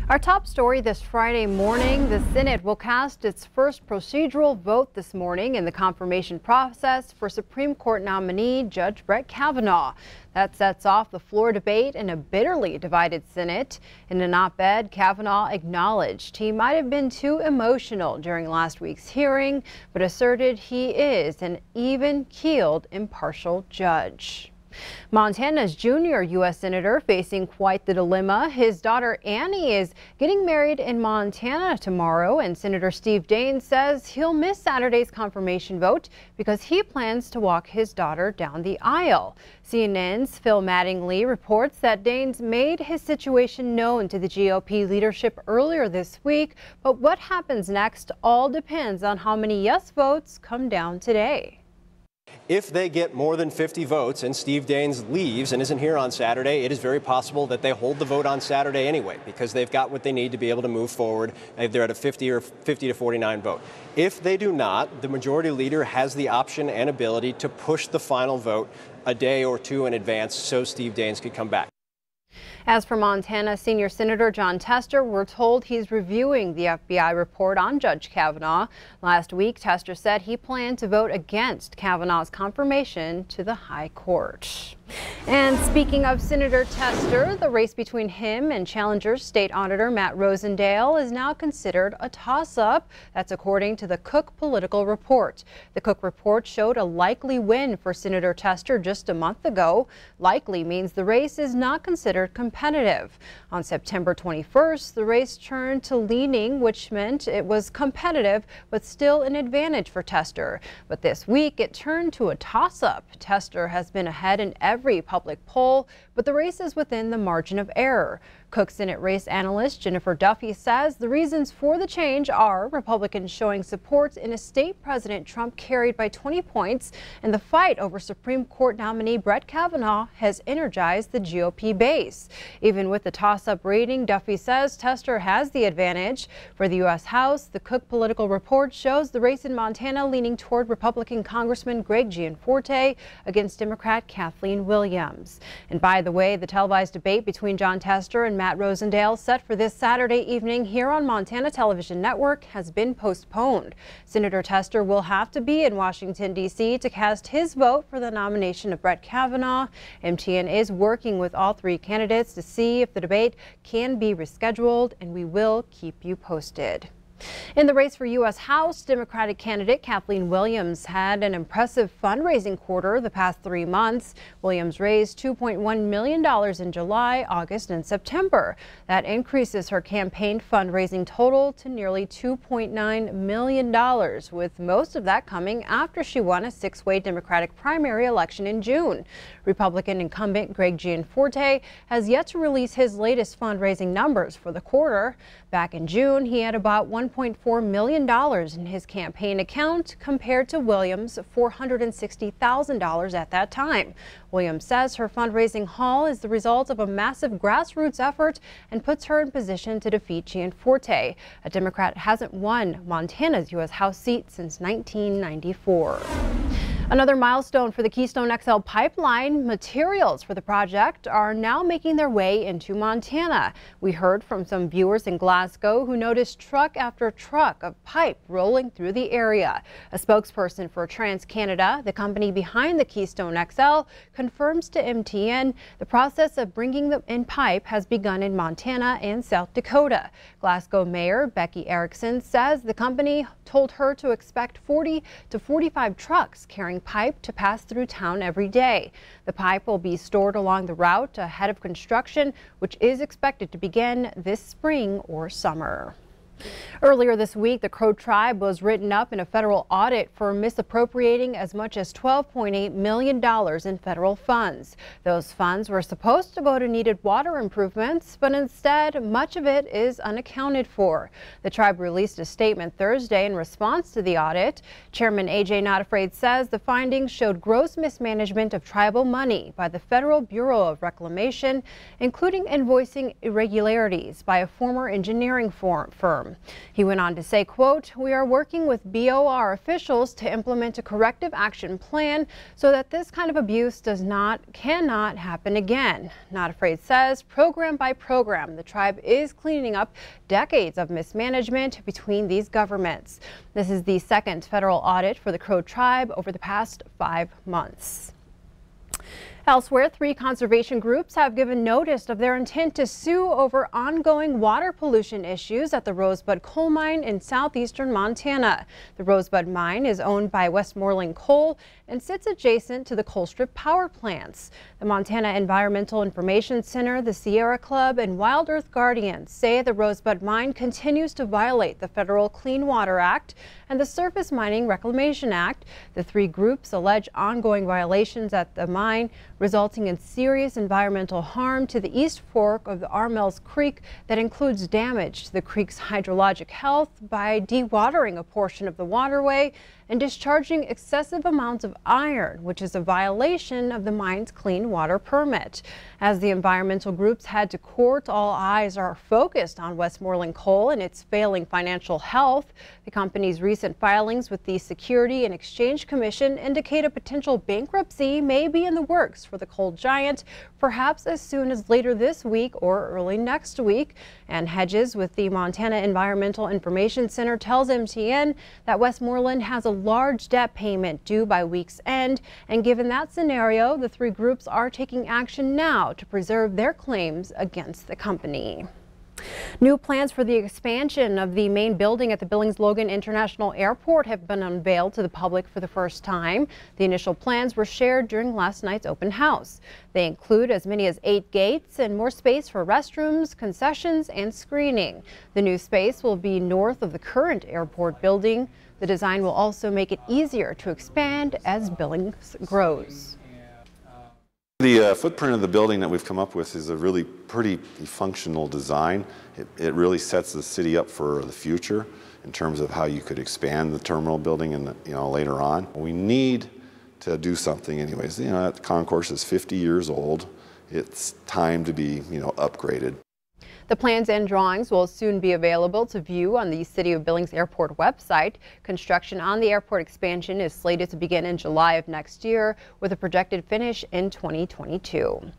Our top story this Friday morning, the Senate will cast its first procedural vote this morning in the confirmation process for Supreme Court nominee Judge Brett Kavanaugh. That sets off the floor debate in a bitterly divided Senate. In an op-ed, Kavanaugh acknowledged he might have been too emotional during last week's hearing, but asserted he is an even-keeled, impartial judge. Montana's junior U.S. Senator facing quite the dilemma. His daughter Annie is getting married in Montana tomorrow, and Senator Steve Daines says he'll miss Saturday's confirmation vote because he plans to walk his daughter down the aisle. CNN's Phil Mattingly reports that Daines made his situation known to the GOP leadership earlier this week, but what happens next all depends on how many yes votes come down today. If they get more than 50 votes and Steve Daines leaves and isn't here on Saturday, it is very possible that they hold the vote on Saturday anyway, because they've got what they need to be able to move forward. They're at a 50 to 49 vote. If they do not, the majority leader has the option and ability to push the final vote a day or two in advance so Steve Daines could come back. As for Montana Senior Senator Jon Tester, we're told he's reviewing the FBI report on Judge Kavanaugh. Last week, Tester said he planned to vote against Kavanaugh's confirmation to the High Court. And speaking of Senator Tester, the race between him and challenger State Auditor Matt Rosendale is now considered a toss-up. That's according to the Cook Political Report. The Cook report showed a likely win for Senator Tester just a month ago. Likely means the race is not considered competitive. On September 21st, the race turned to leaning, which meant it was competitive but still an advantage for Tester. But this week it turned to a toss-up. Tester has been ahead in every public poll, but the race is within the margin of error. Cook Senate race analyst Jennifer Duffy says the reasons for the change are Republicans showing support in a state President Trump carried by 20 points, and the fight over Supreme Court nominee Brett Kavanaugh has energized the GOP base. Even with the toss-up rating, Duffy says Tester has the advantage. For the U.S. House, the Cook Political Report shows the race in Montana leaning toward Republican Congressman Greg Gianforte against Democrat Kathleen Williams. And by the way, the televised debate between Jon Tester and Matt Rosendale, set for this Saturday evening here on Montana Television Network, has been postponed. Senator Tester will have to be in Washington, D.C. to cast his vote for the nomination of Brett Kavanaugh. MTM is working with all three candidates to see if the debate can be rescheduled, and we will keep you posted. In the race for U.S. House, Democratic candidate Kathleen Williams had an impressive fundraising quarter the past 3 months. Williams raised $2.1 million in July, August, and September. That increases her campaign fundraising total to nearly $2.9 million, with most of that coming after she won a 6-way Democratic primary election in June. Republican incumbent Greg Gianforte has yet to release his latest fundraising numbers for the quarter. Back in June, he had about $1.4 million in his campaign account, compared to Williams' $460,000 at that time. Williams says her fundraising haul is the result of a massive grassroots effort and puts her in position to defeat Gianforte. A Democrat hasn't won Montana's U.S. House seat since 1994. Another milestone for the Keystone XL pipeline. Materials for the project are now making their way into Montana. We heard from some viewers in Glasgow who noticed truck after truck of pipe rolling through the area. A spokesperson for TransCanada, the company behind the Keystone XL, confirms to MTN the process of bringing them in pipe has begun in Montana and South Dakota. Glasgow Mayor Becky Erickson says the company told her to expect 40 to 45 trucks carrying pipe to pass through town every day. The pipe will be stored along the route ahead of construction, which is expected to begin this spring or summer. Earlier this week, the Crow tribe was written up in a federal audit for misappropriating as much as $12.8 million in federal funds. Those funds were supposed to go to needed water improvements, but instead, much of it is unaccounted for. The tribe released a statement Thursday in response to the audit. Chairman A.J. Not Afraid says the findings showed gross mismanagement of tribal money by the Federal Bureau of Reclamation, including invoicing irregularities by a former engineering firm. harm. He went on to say, quote, "We are working with BOR officials to implement a corrective action plan so that this kind of abuse cannot happen again." Not Afraid says program by program, the tribe is cleaning up decades of mismanagement between these governments. This is the second federal audit for the Crow tribe over the past 5 months. Elsewhere, 3 conservation groups have given notice of their intent to sue over ongoing water pollution issues at the Rosebud coal mine in southeastern Montana. The Rosebud mine is owned by Westmoreland Coal and sits adjacent to the Colstrip power plants. The Montana Environmental Information Center, the Sierra Club, and Wild Earth Guardians say the Rosebud mine continues to violate the Federal Clean Water Act and the Surface Mining Reclamation Act. The 3 groups allege ongoing violations at the mine, resulting in serious environmental harm to the East Fork of the Armells Creek that includes damage to the creek's hydrologic health by dewatering a portion of the waterway and discharging excessive amounts of iron, which is a violation of the mine's clean water permit. As the environmental groups head to court, all eyes are focused on Westmoreland Coal and its failing financial health. The company's recent filings with the Security and Exchange Commission indicate a potential bankruptcy may be in the works for the coal giant, perhaps as soon as later this week or early next week. And Hedges with the Montana Environmental Information Center tells MTN that Westmoreland has a large debt payment due by week's end, and given that scenario, the 3 groups are taking action now to preserve their claims against the company. New plans for the expansion of the main building at the Billings-Logan International Airport have been unveiled to the public for the first time. The initial plans were shared during last night's open house. They include as many as 8 gates and more space for restrooms, concessions, and screening. The new space will be north of the current airport building. The design will also make it easier to expand as Billings grows. The footprint of the building that we've come up with is a really pretty functional design. It really sets the city up for the future in terms of how you could expand the terminal building and later on. We need to do something anyways. That concourse is 50 years old. It's time to be upgraded. The plans and drawings will soon be available to view on the City of Billings Airport website. Construction on the airport expansion is slated to begin in July of next year with a projected finish in 2022.